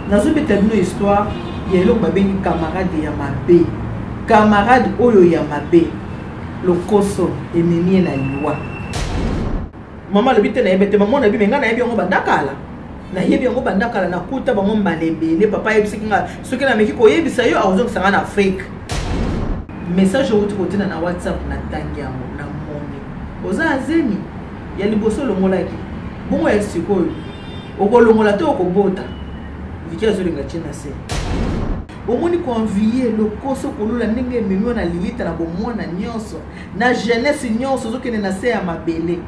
nazo beta bino histoire ya eloko babengi camarade ya mabe. Camarade oyo ya mabe lokoso ememie na liwa. Mama le bite na yebete maman na bi menga na yebi ngo bandakala. Na yebi ngo bandakala na kuta bango mbalebele papa yebisikinga soki na meki ko yebisa yo azo kusanga na Afrique. Message au côté na WhatsApp na tangi yango na moni. Oza azemi ya liboso longolaki. Bongo ya sikoyo. Okolongola te okobota. Vikia zolinga chena se. Omoni convier le koso kolula ndenge memio na lilita na bomona nyonso na jeunesse nyonso zokene na se ya mabele.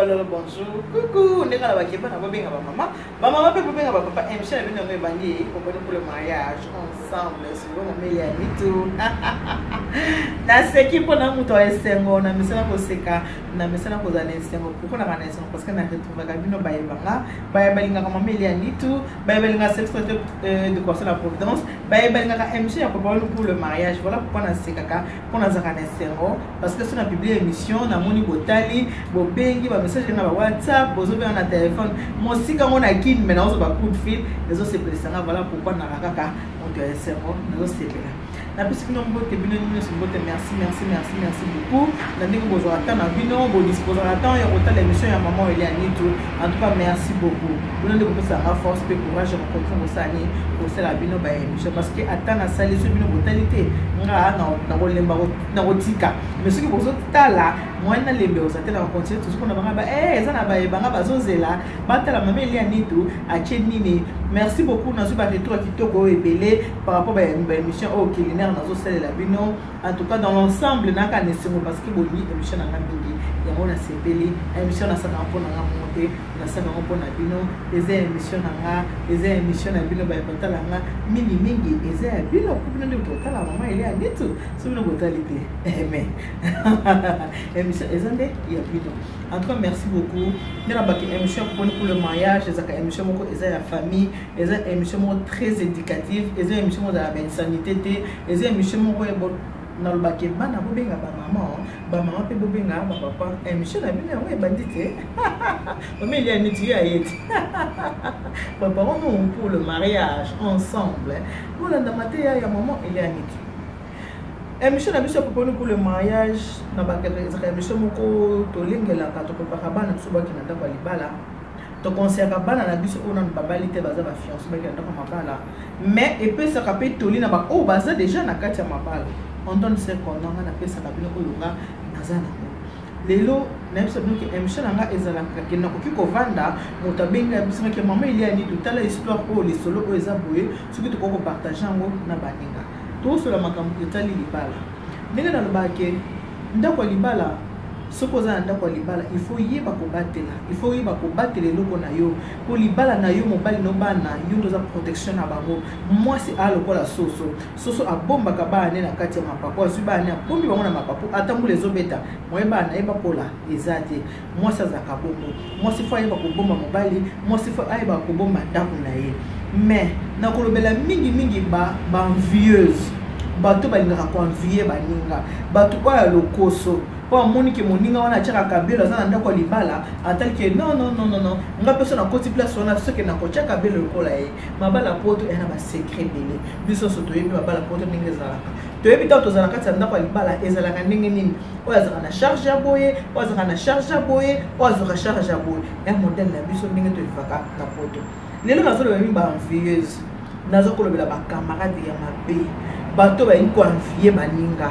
Allô, bonjour, coucou, on est là, maman peut bien papa, MCH vient de me bandir pour le mariage ensemble, c'est vraiment meilleur et tout. Na seki pona muto esengo na misana koseka na misana kozana esengo pourquoi na esengo parce que na retrouver kabino bayebalinga kama melia nitu bayebalinga secrétaire de conseil de la providence bayebalinga ka MCH pour le mariage. Voilà pourquoi na sekaka pour na zaka esengo parce que si on a publié émission na moni botali bobengi ba message na ba WhatsApp bozo be na téléphone mosika ngona kin mais na ozo ba coup de fil les autres se présenter. Voilà pourquoi na kaka on doit esengo na zo sepela na pisi bino mbote bino nyonso mbote. Merci beaucoup. Na ndenge bozo atana bino bo disposer attend ya kotala émission ya maman Elia Nitu. En tout cas merci beaucoup. Bino ndeko pesa la force et courage ko kontra mosani ko sala bino ba émission parce que atana sali so bino botalité nga na kolemba na kotika mais ce que bozo tala mwana lembe osatela ko continuer tout ce qu'on a ba eza na ba ebanga bazozela batala maman Elia Nitu a nini. Merci beaucoup na zo ba retour kitoko ebele par rapport à émission au culinaire nazo sala la bino. En tout cas dans l'ensemble na ka nesimo parce que boni émission na ngambingi ya mona sepeli émission na sanga mpona nga monte na sanga mpona bino eza émission na nga eza émission na bino ba patala nga mingi eza bino ko bino ndio totala mama Elia Nitu so bino botalité mais émission eza nde ya bino. En tout cas merci beaucoup. Nina baki émission pour le mariage eza ka émission moko eza ya famille eza émission moko très éducative eza émission de la sanité eza émission moko na lobake bana bobenga ba maman pe bobenga ba papa émission na bino yango bandite Maman Elia Nitu ya yeti papa on pour le mariage ensemble voilà na matéria ya maman Elia Nitu émission na biso pour le mariage na ba émission moko to lingela ka to prépara bana tsuba ki na ndako libala to conseiller bana na biso ona na babalité baza ba fiancé ba ki na ndako mabala mais et puis ça kapé toli na ba o baza déjà na kati ya mabala. On donne ce qu'on a na pesa kabino ko lunga nazana lelo na biso donc émission nga ezala ka na koki ko vanda motabenga biso ke maman Elia Nitu tala histoire ko les solo ko eza boye soki to ko partager ngo na baninga to so la makambo etali libala ndenge na lobake ndako libala sokoza ndako libala il faut yeba ko batela il faut yeba ko batela loko na yo ko libala na yo mobali no bana yo ndoza protection na bango mwasi alokola soso abomba ka bana na kati ya mapapo azu bana bombi bango na mapapo atambule zobeta moye bana yeba kola ezate mwasi azaka bombo mwasi fo yeba ko bomba mobali mwasi fo yeba ko bomba ndako na ye mais na kolobela mingi ba envieuse bato balingaka ko envier baninga bato kwa lokoso pour monique moninga wana tchaka kabelo za ndako libala atali ke non nga personne na koti place on a ce que na ko tchaka kabelo kola e mabala poto ena ba secret bele biso so to yebi mabala poto ninge zalaka to yebi ta to zalaka tsa ndako libala ezalaka ninge nini o azaka na charge ya boye o azaka na charge ya boye o azaka charge ya boye un modèle na biso ninge to ifaka na poto lelo na zolo ba envieuse nazo kolobela ba camarade ya mabe bato ba ko envier baninga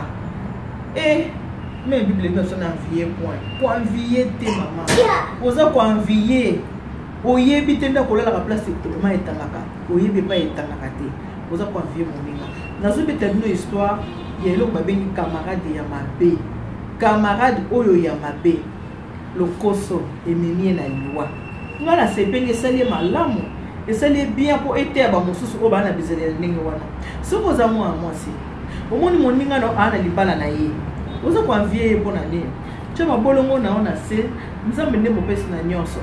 mais Bible nous on envier point envier tes maman oza ko envier oyebi tenda kolela ka place tellement etangaka oyebi pas etangaka te oza ko envier moninga nazo beta bino histoire ya eloko babengi camarade ya mabe camarade oyo ya mabe lokoso ememie na liwa ngala sepeli esali malamu esali bien pour ete ba mosusu o bana bizele ndenge wana soko za mwasi omoni moninga no ana libala na ye oza ko envier bona nini chama bolongo na ona se nzambe nde mopesi na nyonso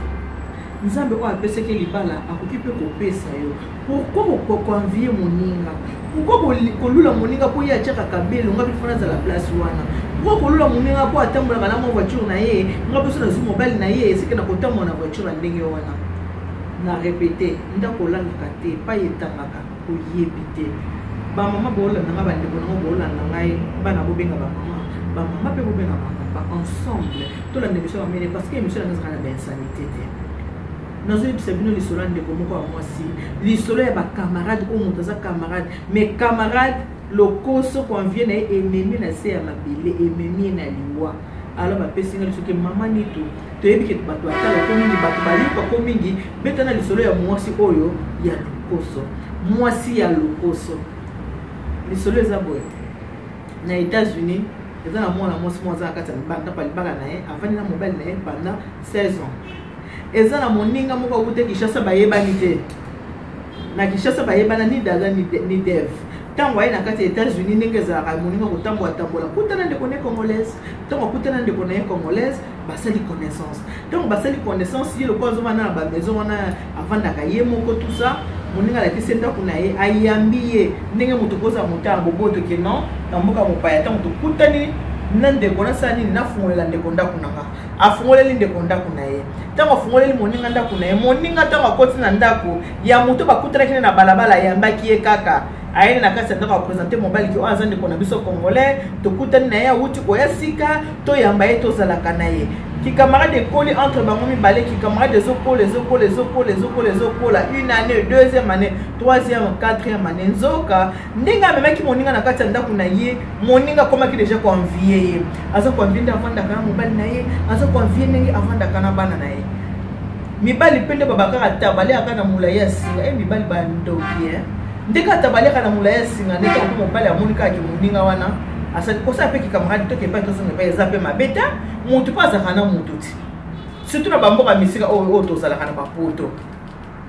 nzambe oyo apesaki libala akoki mpe kopesa yo pourkui koanvie moninga pourkui kolula moninga mpo ye atiaka kabelo nga mpe fona azala place wana pourkui kolula moninga mpo atambolaka na mwa voiture na ye nga mpe so nazwi mobali na ye esike na kotambola na voiture na ndenge wana na répété ndako olandaka te epai etangaka oyebi te bamama boolandanga bandeko nango boolanda ngai bana bobenga bamama mpe bobenga bapapa ensemble tolanda émission bamene parce que émission nanga ezaka na bainsanité te nazoyebisa bino lisolo ya ndeko moko ya mwasi lisolo ya bacamarade oyo moto aza camarade mais camarade lokoso konvie na ye ememi na se ya mabele ememi na liwa alors bapesi nga lisoki mama nito toyebi ke bato atala ko mingi bato balika ko mingi beta na lisolo ya mwasi oyo ya lokoso mwasi ya lokoso lisolo eza boye na États-Unis eza na mwana mwasi moko aza na kati ya libala na ye avandi na mobali na ye pendant 16 ans eza na moninga moko akute Kinshasa bayebani te na Kinshasa bayebana ni Dada ni Dev ntango aye na kati ya États-Unis ndenge ezalaka moninga kotambola kutana ndeko ne congolaise ntango akutana ndeko na ye congolaise basali connaissance ntango basali connaissance ye lokola azovanda na bamaison wana avandaka ye moko tout ça moninga alakisi ndako na ye ayambi ye ndenge moto kozala moto ya boboto ke non na mboka mopaya ntango tokutani na ndeko nasala nini nafungolela ndeko ndako nanga afungoleli ndeko ndako na ye ntango afungoleli moninga ndako na ye moninga ntango akoti na ndako ya moto bakutanaki na balabala ayambaki ye kaka ayeli na kati ya ndako apresente mobali ki oyo aza ndeko na biso congolais tokutani na ye awuti koya sika toyamba ye tozalaka na ye kikamarade ekoli entre bango mibale kikamarade ezokola une année deuxième année troisième quatrième année nzoka ndenge amemaki moninga na kati ya ndako na ye moninga akomaki deja koanvie ye aza koanvie nde avandaka na mobali na ye aza koanvie ndenge avandaka na bana na ye mibali mpe nde babakaka tabaliaka na molai ya singa mibali bandoki ndenge atabaliaka na molai ya singa ndenge ako mobali amoni kaka moninga wana asali kosa pe kikamarade toke epai tozonga epai eza mpe mabe te motu mpo azalaka na motu ti surtout na bamboka misika oyo tozalaka na bapoto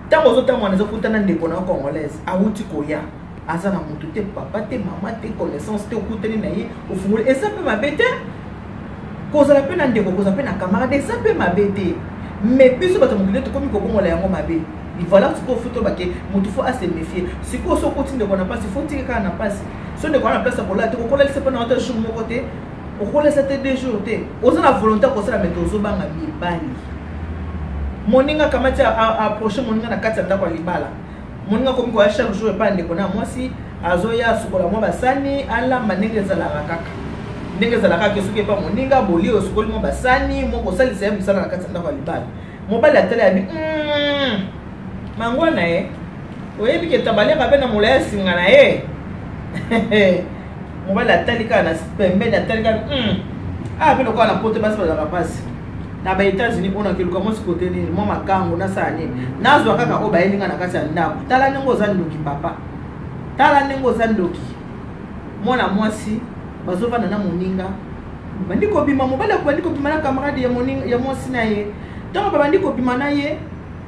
ntango ozotamwana ezokutana ndeko na yo congolaise awuti koya aza na motu te papa te mama te connaissance te okutani na ye ofungoli eza mpe mabe te kozala mpe na ndeko kozala mpe na camarade eza mpe mabe te mais biso bato mokili tokomi kobongola yango mabe voilà sikoyo fo tolobake motu fo ase méfier sikoyo so okoti ndeko na mpasi fo tike kaka na mpasi so ndeko wana na place ya kolela te kokolalisa mpe na wata jour moko te okolesa te 2 jours te oza na volonté kosala mete ozobanga mibali moninga kamati approche moninga na kati ya ndako ya libala moninga komi koya chaque jour epai ndeko na mwasi azoya asukola mwa basani alamba ndenge ezalaka kaka ndenge ezalaka kaka soki epai moninga boli osukoli mwa basani moko osalisa ye mosala na kati ya ndako ya libala mobali atala yabi mangwa na ye oyebi ke tabaliaka mpe na molai ya singa na ye mobali atali kaka na pembeni atali kaka mpe lokola na poto basi bazalaka mpasi na ba-États-Unis mpona keluka mwasi kote nini mwa makango nasala nini nazwa kaka oyo bayelinga na kati ya ndako tala ndenge oza ndoki papa tala ndenge oza ndoki mwana mwasi bazovanda na moninga bandi kobima mobali akobandi kobima na camarade ya mwasi na ye ntango babandi kobima na ye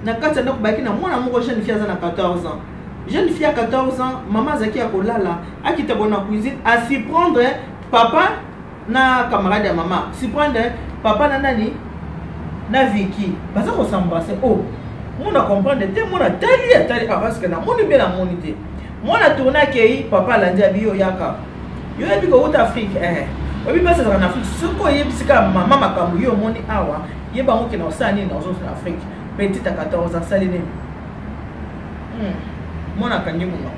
na kati ya ndako bayaki na mwana moko jeune fille aza na 14 ans jeune fille à 14 ans maman azaki ya kolala akita bona cuisine asiprendre papa na camarade ya mama siprendre papa na nani na Vicky baza kosembrase mona comprendre te mona tali parce que na moni bien na moni te mona tourna kei papa alandi abi yo yaka yo yebi ko uta Afrique obi pesa na Afrique soko yebisika mama makambo yo moni awa yeba ngo ke na osani na ozo na Afrique petite à 14 ans sali nini mona kangi mona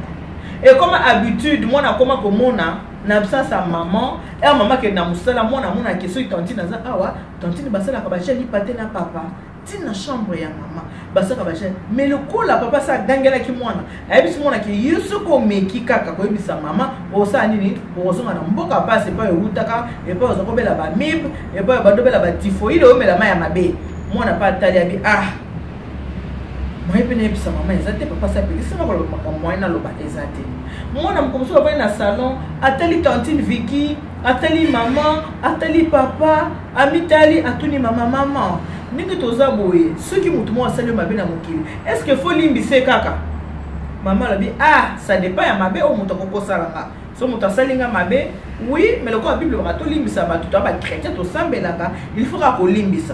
et comme habitude mona koma ko mona na absence à maman et maman ke na musala mona ke so tantine za awa tantine basala ka ba jeli paté na papa tina chambre ya maman basaka ba jeli mais le kola papa sa gangela ki mwana ayebisi mona ke yusu ko meki kaka ko yebisa maman osa nini ozonga na mboka passe pa yutaka et pa ozoko bela ba mib et pa ba dobela ba typhoïde o mela maya mabe mwana pa tali abi moi pene bisa mama ezate papa sa pelisa na ko moi na loba ezate mwana mkomso ba na salon atali tantine Vicky atali maman atali papa amitali atuni mama ningi toza boye soki mutu mo asali mabe na mokili est-ce que faut limbise kaka mama labi ça dépend ya mabe o mutu ko salanga so mutu asalinga mabe oui mais le ko bible ba to limbisa ba tout ba chrétien to sambelaka il faut ko limbisa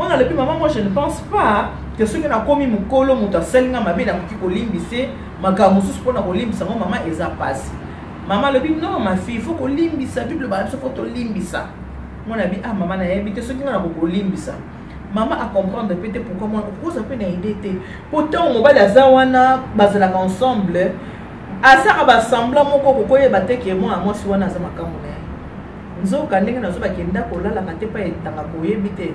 Moi depuis maman moi je ne pense pas que ceux qui n'a commis mon colo mon taselinga mabe na ki kolimbise makamusu pour na kolimbisa maman eza passe. Maman le dit non ma fille il faut kolimbisa Bible ba faut to limbisa. Mon abi ah maman na yebite ceux qui na kolimbisa. Maman a comprendre peut-être pourquoi moi pourquoi ça peut na idée pourtant on va la zawana bazala ensemble asa ba semblant moko kokoye bateke moi si wana za makambo na nzoka ndenge na zo ba kenda kolala kate pa etanga koyebite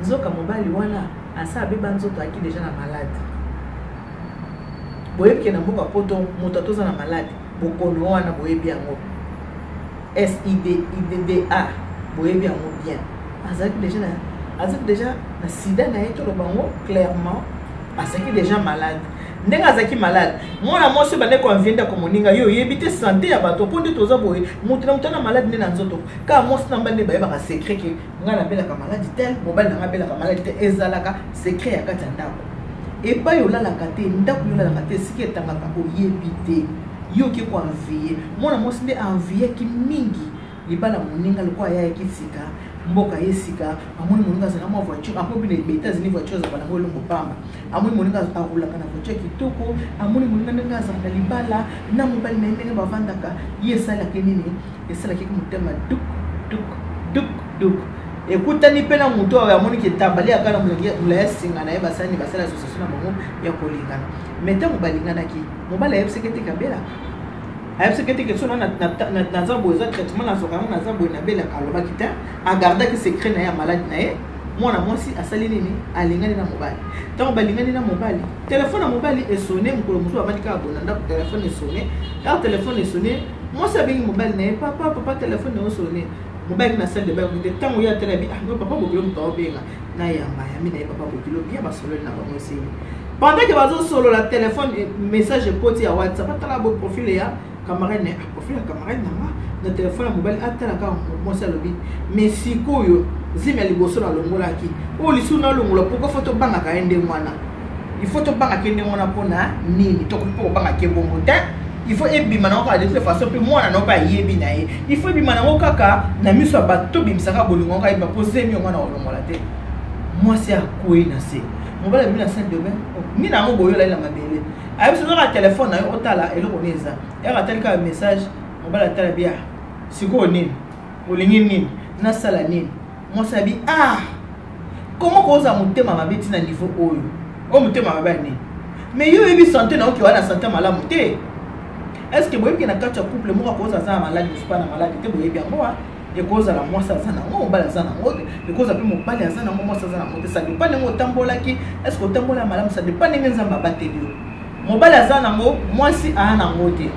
nzoka mobali wana asa beba nzoto aki déjà na malade boyebi na mboka poto moto toza na malade bokono wana boyebi yango SIDA boyebi yango bien azaki déjà na sida na eto lo bango clairement azaki déjà malade ndenge azaki malade mwana mwasi bande ko envienda ko moninga yo yebite santé ya bato ponde toza boye mutu na malade nde na nzoto ka mwasi na mbande bayeba ka secret ke nga na bela ka malade tel mobali na bela ka malade tel ezalaka secret ya kati ndako e pa yo la kate ndako yo la kate sike tanga ko yebite yo ki ko envier mwana mwasi nde envier ki mingi libala moninga lokwa ya kisika mboka yesika amoni moninga zana mo voiture apo bine beta zini voiture za bana ngolo ngopamba amoni moninga akula kana voiture kitoko amoni moninga ndanga za libala na mobali na ndenge bavandaka yesala kenini yesala ki mutema duk ekutani pena muto ya amoni ki tabali akana mulaya singa na yeba sani basala association na bango ya kolingana meta mobalingana ki mobala yebsekete kabela ayebsekete ke sona na zambo eza traitement na zokana na zambo na bela kaloba kita a garder que secret na ya malade na ye mwana mwasi asali nini alingani na mobali tango balingani na mobali téléphone na mobali esonné mukolo muso abandika abonanda ko téléphone esonné car téléphone esonné mwasi abengi mobali na ye papa téléphone na esonné mobali na salle de bain de tango ya télé bi ah papa bokilo mutawo benga na yamba ya mina papa bokilo bien ba solo na ba mwasi pendant que bazo solo la téléphone message poti ya WhatsApp atala bo profil ya camarade ne profil ya camarade na téléphone mobile atala ka mwasi alobi mais sikoyo zime liboso na longola ki o lisu na longola pourquoi photo banga ka ende mwana il faut to banga kende mwana pona nini to ko banga ke bongo ta il faut ebima na ko de toute façon pe mwana no ba yebi na ye il faut ebima na ko kaka na miso ba to bimisaka bolingo ka ba poser mi mwana olongola te mwasi akoi na se mobile bi na salle de bain ni na ngo boyo la mabele ayi so na téléphone na yo otala eloko neza ya telika message mobile atala bia siko nini olingi nini na sala nini mosabi comment koza mutema mabeti na niveau oyo o mutema mabani mais yo ebi santé na oki wana santé malamu te est-ce que boyebi na kati ya couple moko koza za malade ou pas na malade te boyebi yango et koza la mwasa za na ngo mobala za na ngo et koza pe mobali za na ngo mwasa za na ngo ça dépend ngo tambola ki est-ce que tambola malamu ça dépend ngo nzamba bateli mobali za na ngo mwasi na ngo te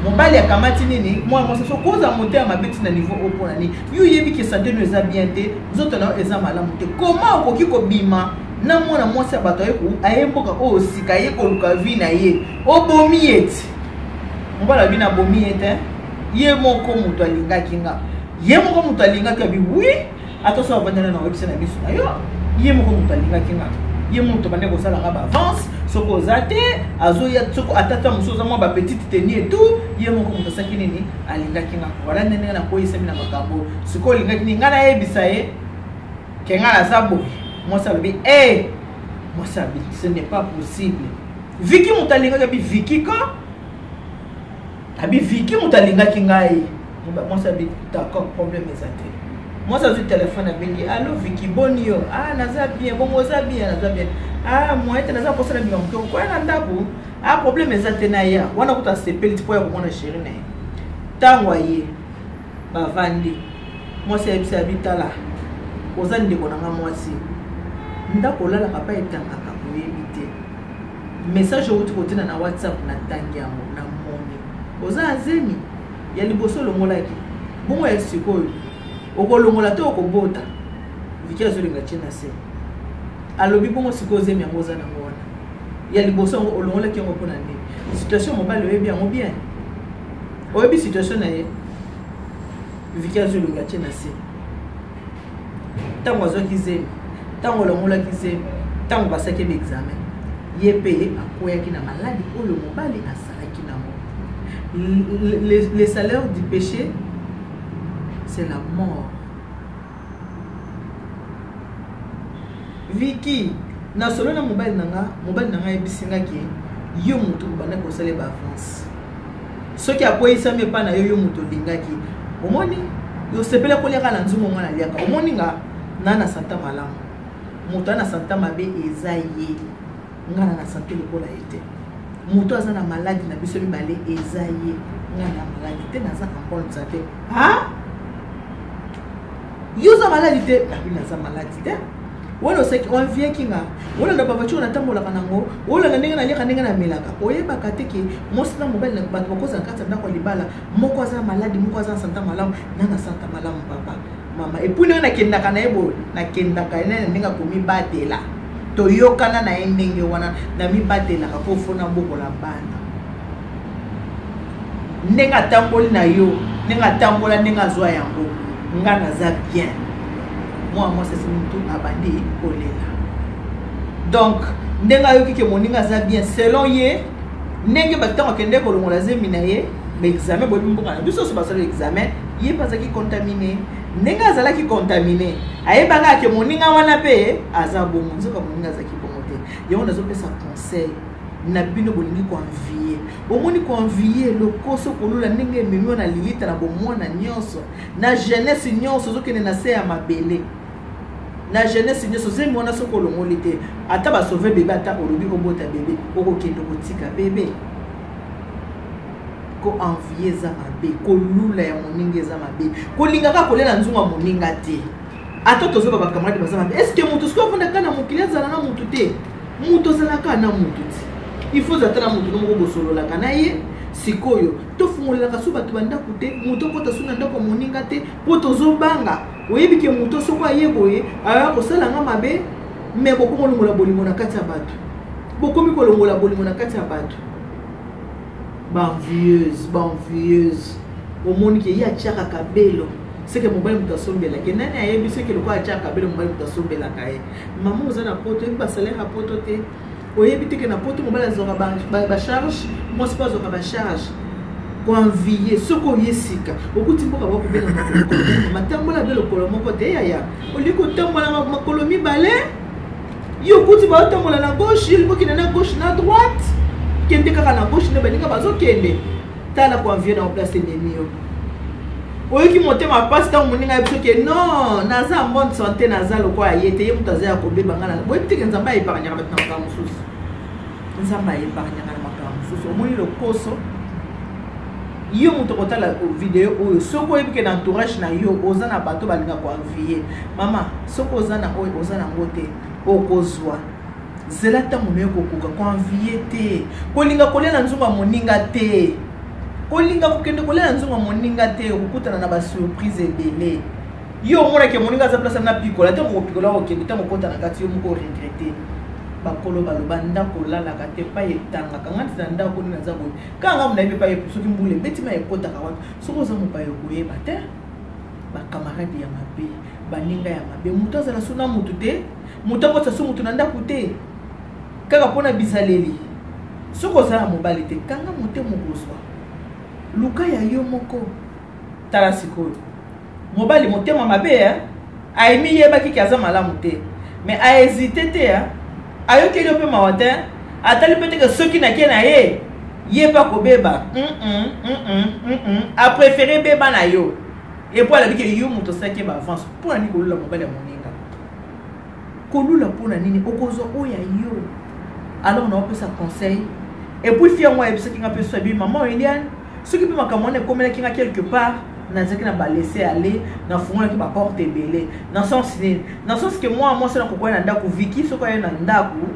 mobali akamati nini moi moi so koza monter à ma bête na niveau au point ni yo yebi ki santé no eza bien te zoto na eza malamu te comment okoki ko bima na mona mwasi abato yeku ayemboka o sika ye ko luka vi na ye obomi eti mobala bina bomi ete ye moko muto alinga kinga ye moko muto alinga ka bi oui attention abandana na website na biso ayo ye moko muto alinga kinga ye muto bande ko sala ngaba avance soko zate azo ya soko atata musoza mwa ba petite tenue et tout ye moko muto saki nini alinga kinga wala nene na ko yisemi na makambo siko alinga kinga ngana yebisa ye ke ngana sabo moi ça be moi ça be ce n'est pas possible Vicky muto alinga ka bi Vicky ko abi Vicky muto alinga kinga ye moi ça be d'accord problème ezate moi ça du téléphone à bengi allô Vicky bonio naza bien bon naza bien moi ete naza posala bi mko kwa na ndako problème ezate na ya wana kuta sepeli tipo ya komona chéri na ye tango ye bavandi moi ça ebisa bitala ozandi ko nanga mwasi ndako lala papa etanga ka koyebite message outi kotina na WhatsApp na tangi yango na moni oza azemi ya liboso longolaki bongo ya sikoyo okolongola te okobota Vicky azolinga chena se alobi bongo sikoyo zemi yango oza nango wana ya liboso yango olongolaki yango mpona nini situation mobali oyebi yango bien oyebi situation na ye Vicky azolinga chena se tango azwaki zemi tango olongolaki zemi tango basaki examen ye pe akoyaki na maladi oyo mobali asalaki nango. Le salaire du péché, c'est la mort. Vicky na solo na mobile nanga ebisinga ki yo mutu bana ko sale ba France soki akoyi same pa na yo mutu lingaki omoni yo sepela ko leka na nzungu ngana liaka omoni nga na santa malamu mutu na santa mabe ezaye ngana na santa lokola ete mutu azana maladi na biso bale ezaye ngana maladi te naza encore nzate ha yo za maladi te na bina za maladi te wala seki on vient kinga wala na baba chona tambola kanango wala na ninga na leka ninga na melaka oyeba kateke mosna mobile na bato bakoza nkata ndako libala moko aza maladi moko aza santa malamu na santa malamu papa mama epuni na kenda kana ebo na kenda kana ninga komi batela to yokana na endenge wana na mi batela ka fofona boko la bana ninga tamboli na yo ninga tambola ninga zwa yango ngana za bien moi c'est tout abandi olela donc ndenga yoki ke moninga za bien selon ye ndenge batanga kende ko longola zemina ye mais examen bo bimboka na biso so basala examen ye pas qui contaminé ndenga zala ki contaminé ayebanga ke moninga wana pe aza bomo nzoka moninga za ki bomote ye on azo pesa conseil na bino bolingi ko envier omoni ko envier le koso kolula ndenge memio na lilita na bomona nyonso na jeunesse nyonso zokene na se ya mabele na jeunesse nyonso zemi wana soko longoli te ata ba sauver bébé ata olobi obota bébé okokende kotika bébé ko envier za mabe ko lula ya moninga za mabe ko linga ka kolela nzunga moninga te ata tozo ba camarade ba za mabe est-ce que mutu sko funda kana mukile zala na mutu te mutu zala kana mutu te il faut zatana mutu ngo bosolo la kana ye sikoyo to fungolela ka suba to banda kute mutu ko ta suna ndako moninga te po tozo banga oyebi ke mutu soko ayeboye aya ko sala nga mabe me boko molongola bolingo na kati ya bato bokomi ko longola bolingo na kati ya bato banvieuse omoni ke ya chaka kabelo c'est que mobile mutasombela ke nani ayebi c'est que lokwa chaka kabelo mobile mutasombela kae maman ozana poto ba salaire poto te oyebi te ke na poto mobile azoka ba charge moi c'est pas azoka ba charge ko envier soko yesika okuti mboka ba kubela matambola belo kolomoko te yaya oliko tambola makolo mibale yo kuti ba tambola na gauche il faut qu'il na gauche na droite kende kaka na gauche ne baninga bazo kende tala ko envier na place ennemi yo oyoki motema passe tant moninga biso ke non naza en bonne santé naza loko ayete ye mutaza ya kobeba ngana boy tike nzamba epargnaka batna ka mususu nzamba epargnaka na makama mususu omoni le koso yo muto kotala video oyo soko ebike na entourage na yo ozana bato balinga ko envier mama soko ozana oyo ozana ngote okozwa zela ta mono kokuka ko envier te kolinga kolela nzunga moninga te kolinga kokende kolela nzunga moninga te okutana na ba surprise ebele yo mona ke moninga za place na pikola te ko pikola okende te mokota na kati yo moko regretter bakolo baloba ndako lala kate pa etanga kangati na ndako ni naza boye kanga muna yebi pa soki mbule beti ma ekota ka watu soko za mopa yo koyeba te ba camarade ya mabe baninga ya mabe mutu azala suna mutu te mutu akota su mutu na ndako te kaka pona bizaleli soko za mobali te kanga mutu mokoswa luka ya yo moko tala sikoyo mobali motema mabe aimi yeba kiki aza malamu te mais a hésité te ayoki yo pe mawatin atali peut-être soki na ke na ye pa ko beba a préféré beba na yo et pour la dire yo muto saki ba avance pour ani ko lula mobali ya moninga ko lula pona nini okozo oya yo alors on a pris sa conseil et puis fier moi ebisa kinga pe sobi maman Eliane soki pe makamone komela kinga quelque part na zaki na ba laisser aller na fungola ki ba porte belé dans sens que moi c'est na kokwa na ndako Vicky soko ya na ndako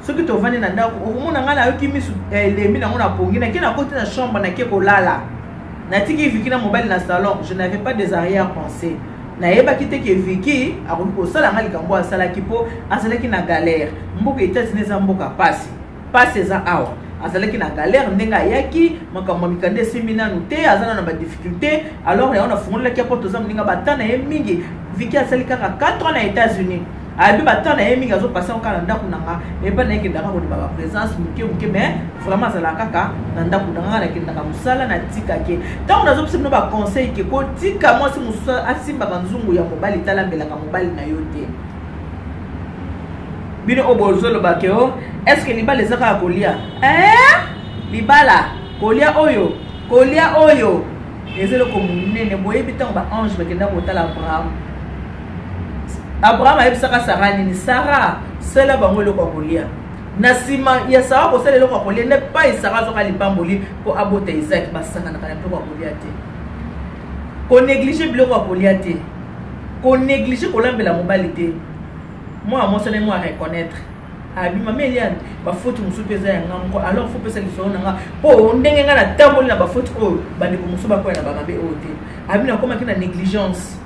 soki to vandi na ndako okomona ngala yoki misu lembi na ngona pongi na kena côté na chambre na ke kolala na tiki Vicky na mobile na salon je n'avais pas des arrière-pensées na yeba kite ke Vicky akoki ko sala ngali kambo asala kipo asalaki na galère mboka États-Unis za mboka passe za awa azalaki na galère ndenga yaki makambo mikande semina nute azana na ba difficulté alors ya on a fungula ki porte za mninga batana ye mingi Vicky asalika ka 4 ans na États-Unis abi batana ye mingi azo passer encore na ndako nanga et pas na kindaka ko ba présence muke mais vraiment azala kaka na ndako nanga na kindaka musala na tika ke tant on azo psino ba conseil ke ko tika moi si musa asimba kanzungu ya mobali talambela ka mobali na yote bino obozolo bakeo est-ce que libala ezaka kolia libala kolia oyo ezelo ko munene boyebi tango ba ange bakenda kotala Abraham ayebisaka Sarah nini Sarah sela bango eloko kolia na sima ya Sarah ko sela eloko kolia ne pas Sarah zoka lipamboli po abota Isaac basanga na kana eloko kolia te ko négliger biloko kolia te ko négliger ko lambela mobali te moi ça moi reconnaître abi mama Eliane ba faute musu peza ya ngamko alors faut pesa liso nanga po ndenge nga na tamboli na ba faute o bandi ko musu ba ko na ba mabe o te abi na koma kina négligence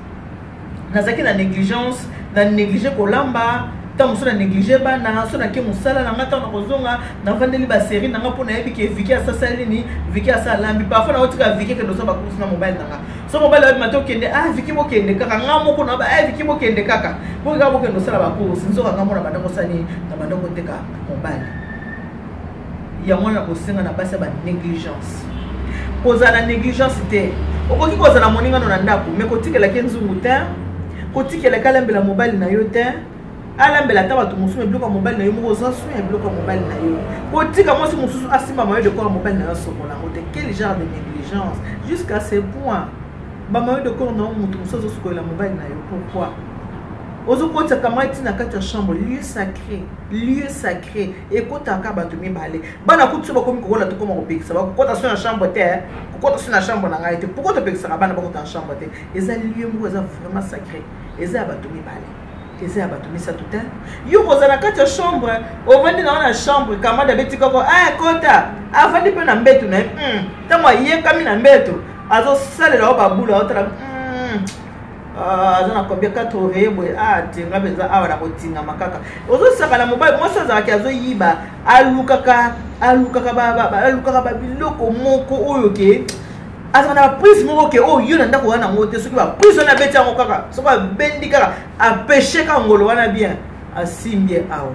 nazaki na négligence na négliger ko lamba ta musu na négliger ba na so na ke musala na ngata na kozonga na vandeli ba série na ngapo na yebi ke viki asasa nini viki asa lambi parfois na otika viki ke dosa ba kusi na mobile nanga so mobile abi mato kende viki mo kende kaka ngamo ko na ba viki mo kende kaka bo ga bo kendo sala ba kusi nzo ka ngamo na bandako sani na bandako teka mobile ya mwana ko senga na basa ba négligence koza na négligence te okoki koza na moninga na ndako me kotikela ke nzungu te kotikela kalambela mobile na yo te alambela ta bato mususu bloka mobile na yo moko za so ya bloka mobile na yo kotika mwasi mususu asimba mayo de corps mobile na yo sokola ngote quel genre de négligence jusqu'à ce point ba mayo de corps na mutu mususu sokola mobile na yo pourquoi ozo kota kamati na kati ya chambre lieu sacré ekota ka bato mibale bana kutsu ba komi kokola to koma kopekisa ba kota so na chambre te kota so na chambre na ngai te pourquoi to pekisa bana ba kota na chambre te eza lieu moko eza vraiment sacré eza bato mibale eza bato misa total yo kozana kati ya chambre ovandi na chambre kamada betika ko kota avandi pe na mbeto na tango ayekami na mbeto azo salela ba bula otra azana kombia 4 oreille tinga beza awa na kotinga makaka ozo saka na mobile moi ça zaka azo yiba alukaka ba biloko moko oyo ke azana ba prise moko ke yo na ndako wana ngote soki ba prise na beti yango kaka soki ba bendi kaka apêcher ka ngolo wana bien asimbie awa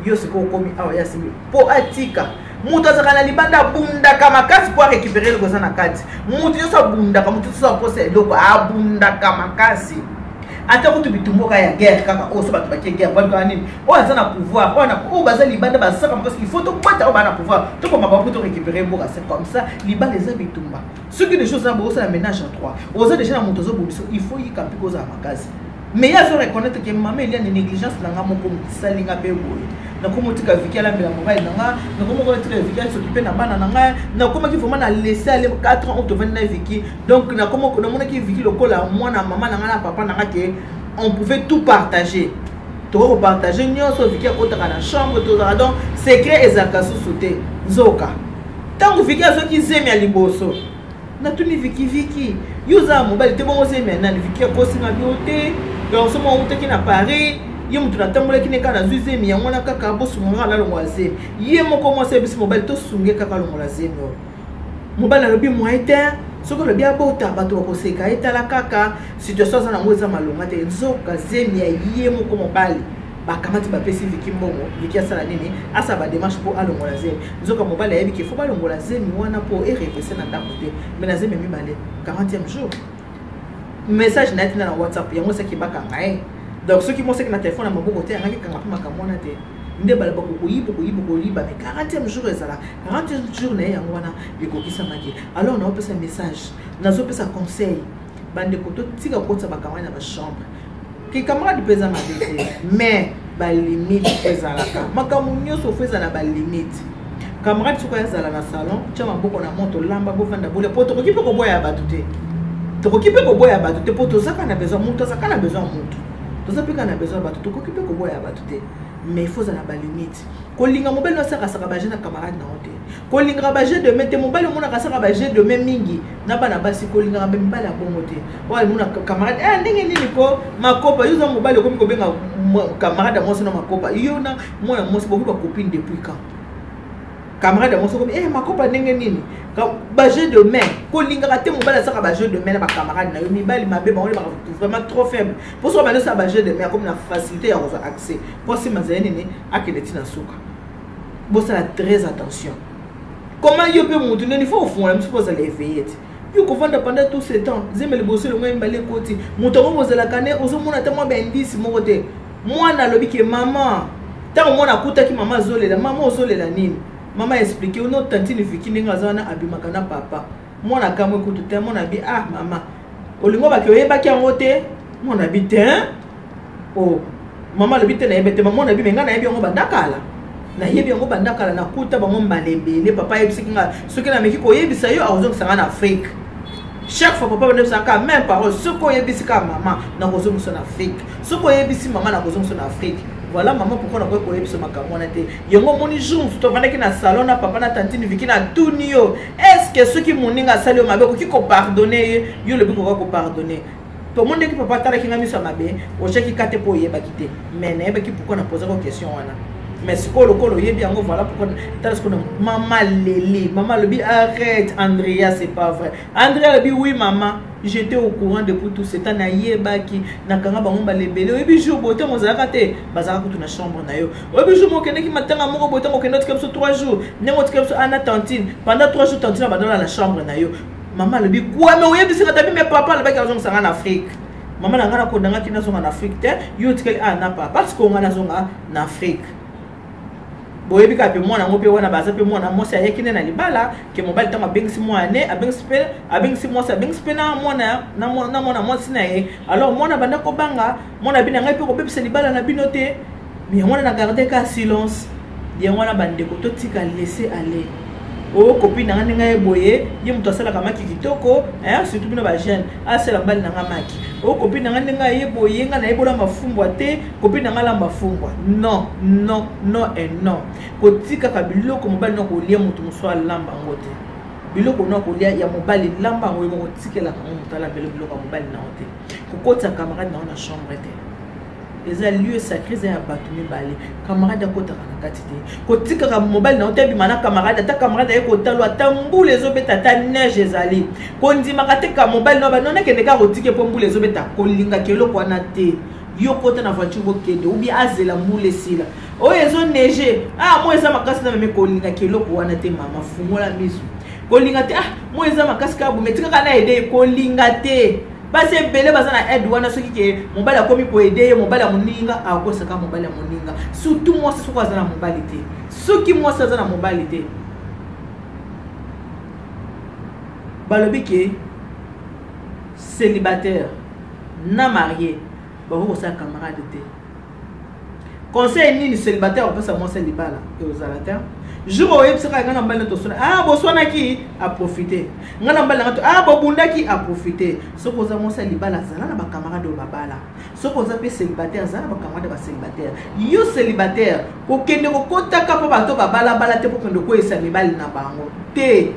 yo siko komi awa ya simbi po atika mutu azaka libanda bundaka makasi po récupérer le goza na kati mutu yo sa bundaka mutu so pose eloko abundaka makasi ata kutu bitumboka ya guerre kaka so bato bakie guerre bana nini aza na pouvoir baza libanda basaka parce qu'il faut to kwata bana pouvoir to koma ba pour récupérer mboka c'est comme ça libanda eza bitumba ce qui des choses na bosa la ménage en trois oza déjà na mutu zo buniso il faut y camper koza makasi mais il y a se reconnaître que maman il y a une négligence dans la moko salinga be boy na komo tika viki ala mbela mobile nanga na komo ko tika viki s'occuper na bana nanga na komo ki vraiment na laisser aller 4 ans on te vendre na viki donc na komo na mona ki viki lokola mwana maman nanga na papa nanga ke on pouvait tout partager to partager nyonso viki akotaka na chambre to donc secret ezaka sous-sauté nzoka tango viki azoki zemi ya liboso na tuni viki yuza mobile te bongo zemi na viki akosinga biote donc somo uteki na Paris ye mutu na tambola kine kana zuzemi ya mwana kaka bosunga na longo azemi ye moko mo service mobile to sunge kaka longo la zemi mobile lobi moite soko lobi abota bato bakoseka etala kaka situation za na ngoza malonga te nzoka zemi ya ye moko mobile bakamati bapesi viki mbongo viki asala nini asa ba démarche pour alongo la zemi nzoka mobile yebi ke faut ba longo la zemi wana po repasser na ndako te mais na zemi mibale 40e jour message na tina na WhatsApp yango seki bakanga donc ceux qui m'ont dit que na téléphone na maboko te ngaki kanga pima kamona te nde bala bako koyiba mais 40e jour ezala 40e jour na yango wana ekokisa maki alors on a opesa message nazo pesa conseil bande koto tika kotsa bakamana na chambre ki camarade pesa mabete mais ba limite ezala ka makamu nyoso feza na ba limite camarade soko ezala na salon tia maboko na moto lamba bo vanda bole poto ko kipe ko boya batu te to ko kipe ko boya batu te poto zaka na besoin mutu zaka na besoin mutu to zapika na besoin batu to ko kipe ko boya batu te mais il faut ça na ba limite ko linga mobile no saka saka ba jeune camarade na hote ko linga ba jeune de mete mobile mona ka saka ba jeune de même mingi na bana basi ko linga ba mbala bongo te wa mona camarade ndenge nini ko makopa yuza mobile ko ko benga camarade mo sona makopa yo na mona mo ko ba copine depuis quand camarade mo so ko makopa ndenge nini ba jeu de main ko linga ka te mobile saka ba jeu de main na ba camarade na yo mibali mabe ba on vraiment trop faible pour ça ba ça ba jeu de main comme na facilité ya avoir accès pour si mazeni ni akele tina suka bon ça très attention comment yo peut monter il faut au fond là me suppose aller éveiller yo ko vanda pendant tout ce temps zeme le bosser le moins mbalé côté moto mo zela kané ozo mona tellement ben 10 mo côté moi na lobi ke maman tant moi na kuta ki maman zolela maman zolela nini maman expliquer ono tantine Vicky ninga zana abimaka na papa moi na kamwe kutu te moi na bi ah maman olingo ba ke oyeba ki angote moi na bi te oh maman lobi te na yebete maman na bi menga na yebi ngo bandakala na yebi ngo bandakala na kuta bango mbalebele papa yebisikinga soki na meki ko yebisa yo azozo sanga na Afrique. Chaque fois papa ne sait même parole ce qu'on yebisi ka maman na kozongo son Afrique ce qu'on yebisi maman na kozongo son Afrique. Voilà maman pourquoi na ko yebisi makambo na te yongo moni jour to vandaki na salon na papa na tantine Vicky na tunio est-ce que ceux qui moninga sali o mabe ko ki ko pardonner yo le biko ko pardonner to monde ki papa tala ki ngami so mabe o cheki kate po yeba kite mais na yeba ki pourquoi na poser ko question wana. Mais ce qu'on le yebi yango voilà pourquoi t'as ce qu'on maman Lélé maman le bi arrête Andrea c'est pas vrai Andrea le bi oui maman j'étais au courant depuis tout ce temps na yeba ki na kanga bango ba lebele obi jour bote mo zaka te bazaka kutu na chambre na yo obi jour mo kende ki matanga mo bote mo kende comme ça 3 jours nengo comme ça ana tantine pendant 3 jours tantine ba dans la chambre na yo maman le bi quoi mais oyebi sika tabi mais papa le ba ka zonga en Afrique maman na ngana ko ndanga ki na zonga en Afrique te yo tikeli ana papa parce qu'on ngana zonga en Afrique. Boyebi ka pe mwana ngope wana baza pe mwana mosi ayekine na libala ke mobile tanga bengisi mwana abengisi mosi abengisi pe na mwana mosi na ye alors mwana banda ko banga mwana bina ngai pe ko bebisa libala na binote mais mwana na garder ka silence ye mwana bande ko to tika laisser aller o copine na nga ngai boye ye muto asala kama kitoko surtout bino ba jeune asala mbali na nga maki o copine na nga ngai boye nga na ebola mafumbwa te copine na nga la mafumbwa non non non et non ko tika ka biloko mobali na ko lia mutu muswa lamba ngote biloko na ko lia ya mobali lamba ngo mo tikela ka mutala biloko mobali na ote ko kota camarade na chambre te les lieux sacrés et abattus balé camarade kota kana katite ko tika ka mobile na otebi mana camarade ta camarade ko talo atambu les obeta ta neige ezali ko ndima ka tika mobile no ba nona kende ka rotike pombu les obeta ko linga kelo ko na te yo kota na voiture ko kende ou bien azela mbule sila o ezo neige ah moi eza makasi na meme ko linga kelo ko wana te mama fungola misu ko linga te ah moi eza makasi ka bu metika kana ede ko linga te basi bele bazana aide wana soki ke mobali akomi ko aider mobali moninga akosaka mobali moninga surtout moi c'est quoi zana mobali te soki moi ça zana mobali te balobi ke célibataire na marié ba ko sa camarade te conseil nini célibataire on peut ça moi célibataire et aux alateurs jour où il ngana mbala to sona ah bo sona ki a profiter ngana mbala to ah bo bunda ki a profiter soko za monsa libala zala na ba camarade o babala soko za pe célibataire zala ba camarade ba célibataire yo célibataire ko kende ko kotaka pa bato babala bala te po kende ko esa mibali na bango te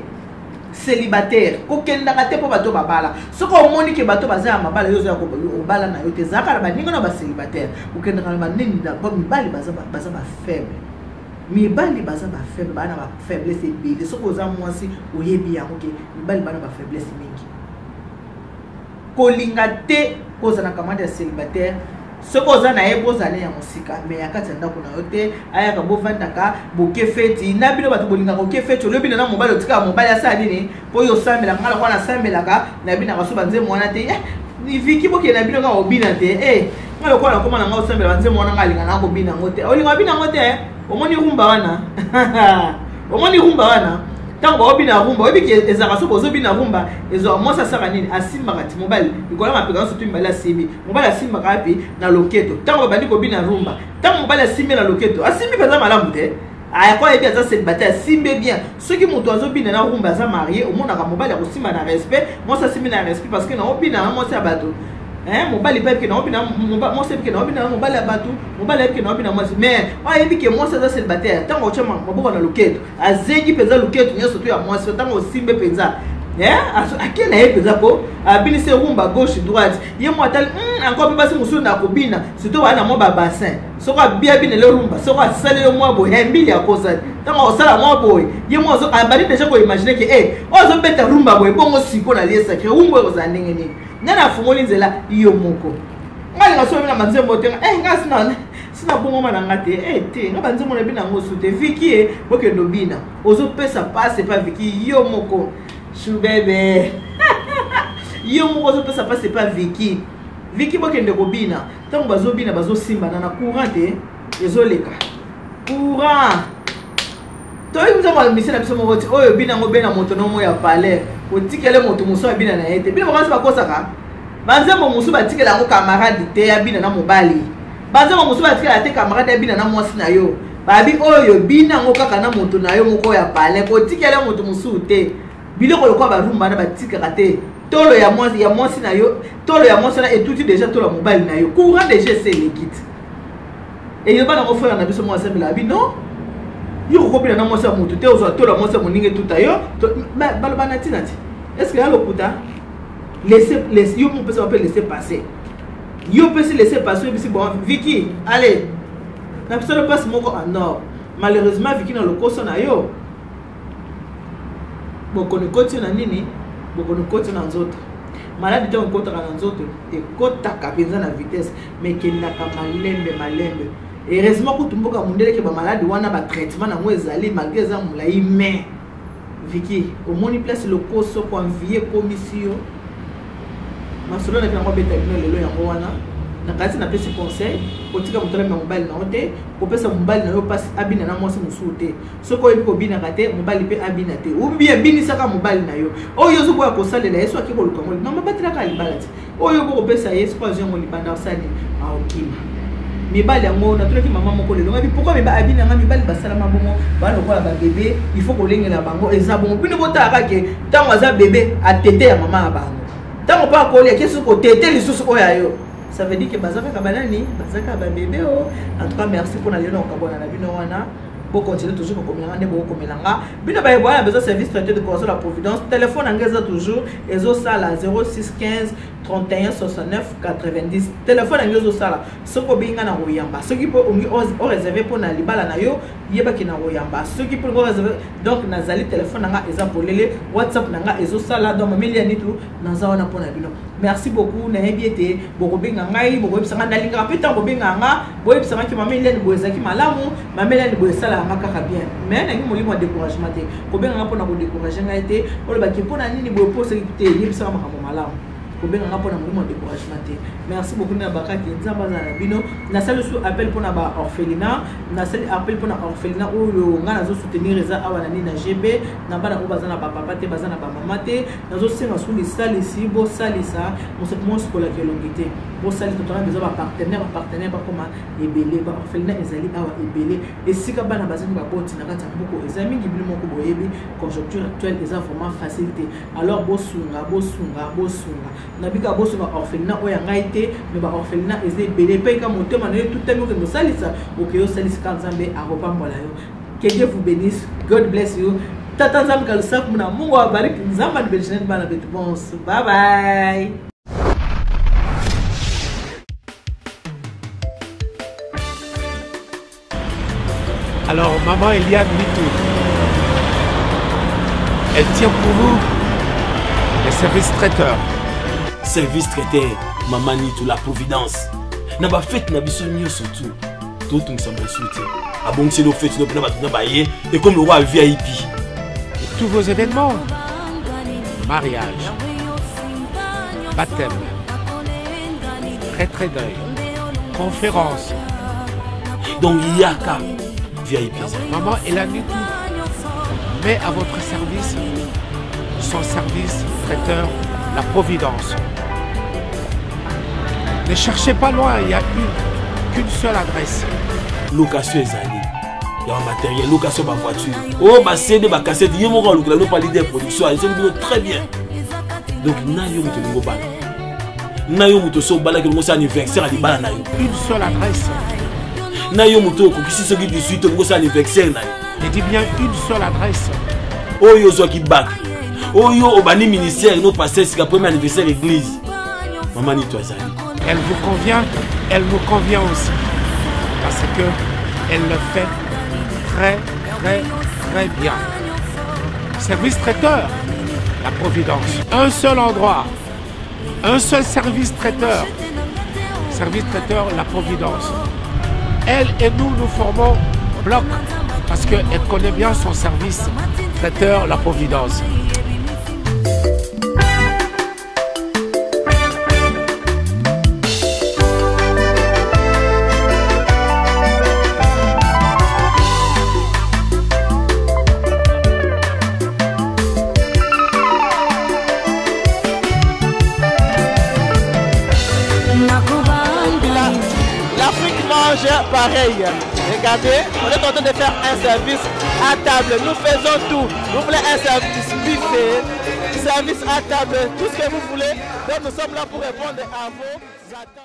célibataire ko kende ka te po bato babala soko omoni ke bato bazala mabala yo za ko bala na yo te zaka ba ninga na ba célibataire ko kende ka ba nini na ba mibali baza ba faible mi bali baza ba faible bana ba faiblesse ebele soko za mwasi oyebi yango ke mibali bana ba faiblesse mingi kolinga te koza na kamande ya célibataire soko za na yebo zale ya musika mais yakati ndako na yote aya ka bovandaka boke feti na bino bato bolinga ko ke feti lobi na mobali otika mobali asa nini po yo sambela ngala kwa na sambela ka na bina kaso banze mwana te ni Vicky boke na bino ka obina te ngalo kwa na koma na ngao sambela banze mwana ngalinga na ko bina ngote olinga bina ngote omoni rumba wana omoni rumba wana tango obina rumba obiki ezaka so bozo bina rumba ezo mo sa saka nini asimba kati mobile ikola mapeka so tumbala simbi mobile asimba kapi na loketo tango bandi ko bina rumba tango mobile asimbi na loketo asimbi peza malamu te aya kwa ebi aza célibataire simbe bien soki muto azo bina na rumba aza marié omona ka mobile ko simba na respect mo sa simbi na respect parce que na obina mo sa bato mobali pe ke na obina mo se ke na obina mobali abatu mobali pe ke na obina mo mais wa yebi ke mo se za célibataire tango chama maboko na loketo azengi peza loketo nyoso to ya mo se tango simbe peza akena ye peza ko abini se rumba gauche droite ye mo atal encore pe basi musu na kobina surtout wana mo ba bassin soko bia bina le rumba soko sale yo mo bo mbili akosa tango osala mo bo ye mo zo abali déjà ko imaginer ke ozo beta rumba bo bongo siko na liesa ke rumba ko za ndenge nini nana fungoli nzela yo moko ngali ngaso na manzembo te ngasina sina bongo mana ngate te nga banzembo na bina ngosu te Vicky boke ndo bina ozo pesa passe pas Vicky yo moko chou bébé yo moko ozo pesa passe pas Vicky Viki bakende kobina tango bazobina bazosimba na courant te ezoleka courant toi nous avons mis na biso moko ti oyo bina ngo bena moto no mo ya palais otikele moto muso bina na yete bina bakansi bakosaka banzembo muso batikela ngo camarade te ya bina na mobali banzembo muso batikela te camarade ya bina na mwasi na yo babi oyo bina ngo kaka na moto na yo moko ya palais otikele moto muso te biloko lokwa barumba na batikaka te tolo ya mwasi na yo tolo ya mwasi na etuti déjà tolo mobile na yo courant déjà c'est l'équite et yo bana ko faire na biso mo asembela bi non yo ko kopila na mwasi mutu te ozo tolo mwasi moninge tuta yo baloba na tinati est-ce que yalo kuta laisser yo mon peut s'appeler laisser passer yo peut se laisser passer bisi bon Vicky allez na biso le passe moko en or malheureusement Vicky na lokoso na yo boko ne koti na nini boko ne koti na nzoto malade te on kota na nzoto e kota kapenza na vitesse mais kendaka malembe heureusement ko tumboka mundele ke ba malade wana ba traitement na mo ezali malgré ça mulai mais Vicky au moni place le koso pour envier commission masolo na kango beta lelo yango wana na kasi na pesi conseil otika mutala na mobile na ote ko pesa mobile na yo passe abina na mwasi musuté soko ebi ko bina kate mobile pe abina te ubie bini saka mobile na yo oyo zo kwa ko salela yeso akiko lukango na mabatira ka libalati oyo ko pesa yeso kwa zongo libanda sani aokima mibali yango na tulaki mama moko lelo ngabi pourquoi meba abina nga mibali basala mabongo bana ko ba bébé il faut ko lengela bango eza bongo pino botaka ke tango aza bébé atete ya mama bango tango pa ko le kesu ko tete lisusu oya yo. Ça veut dire que bazaka kabanani bazaka ba bébé oh. En tout cas merci pour la lelo kabona na bino wana pour continuer toujours comme ngande bo komelanga bino ba yeboya besoin service traité de corps la providence téléphone angeza toujours ezo sala 0615 31 69 90 téléphone angeza sala soko binga na royamba ce qui peut on réserver pour na libala na yo yeba ki na royamba ce qui peut réserver donc nazali téléphone nga eza polele WhatsApp nga ezo sala donc mameli anitu naza wana pour na bino merci beaucoup na yebiete boko binga ngai boko bisanga ndalinga pita boko binga nga boye bisanga ki mameli ni boezaki malamu mameli ni boesala makaka bien mais nangi molimo de découragement te ko benga nga pona ko décourager nga été o ba ki pona nini boye pose ki te yebisanga makamo malamu ko benga nga pona molimo de découragement te merci beaucoup na bakaki nzamba za bino na salle sous appel pona ba orphelinat na salle appel pona orphelinat o nga nazo soutenir eza awana ni na GB na bana ko bazana ba papa te bazana ba mama te nazo senga sous les salles ici bo salisa mon septement scolaire que longité bo salisa to na besoin ba partenaire ba koma ebele ba orphelinat ezali awa ebele et sika bana bazani ba boti na kata mboko ezami ngi bilimo ko boyebi conjoncture actuelle eza vraiment facilité alors bo sunga na bika bo sunga orphelinat o ya ngai mais ba orphelinat ezali ebele pe ka motema na tout temps que salisa okeyo salisa kanzambe akopambola yo. Que Dieu vous bénisse. God bless you. Tata Nzambe kalusak muna Mungu awabariki. Nzamba nibelisheni bana betu bons. Bye bye. Alors maman Eliane Mitou, elle tient pour vous les services traiteurs. Service traiteur, maman Nitou, la providence. Na ba fête na biso surtout. Tout on s'en soutien. Ah bon, c'est nos fêtes, nous prenons bailler et comme le roi VIP. Tous vos événements, mariage, baptême, retrait d'œil, conférence. Donc il y a qu'à VIP. Maman Eliane Mitou met à votre service son service traiteur, la providence. Ne cherchez pas loin, il y a qu'une seule adresse. Location ezali. Il y a un matériel, location de ma voiture. Oh, ma CD, ma cassette, il y a mon rôle, nous parlons de production, ils sont très bien. Donc, nayo muto ngo bala. Nayo muto so bala que nous anniversaire à libala nayo. Une seule adresse. Nayo muto ko kisi soki 18 ngo anniversaire nayo. Je dis bien une seule adresse. Oyo zo ki bak. Oyo obani ministère no passer c'est le premier anniversaire église. Maman ni toi zali. Elle vous convient, elle nous convient aussi. Parce que elle le fait très bien. Service traiteur, la providence. Un seul endroit, un seul service traiteur. Service traiteur, la providence. Elle et nous formons bloc parce qu'elle connaît bien son service traiteur, la providence. L'Afrique mange pareil. Regardez, on est en train de faire un service à table. Nous faisons tout. Vous voulez un service buffet, service à table, tout ce que vous voulez. Donc nous sommes là pour répondre à vos attentes.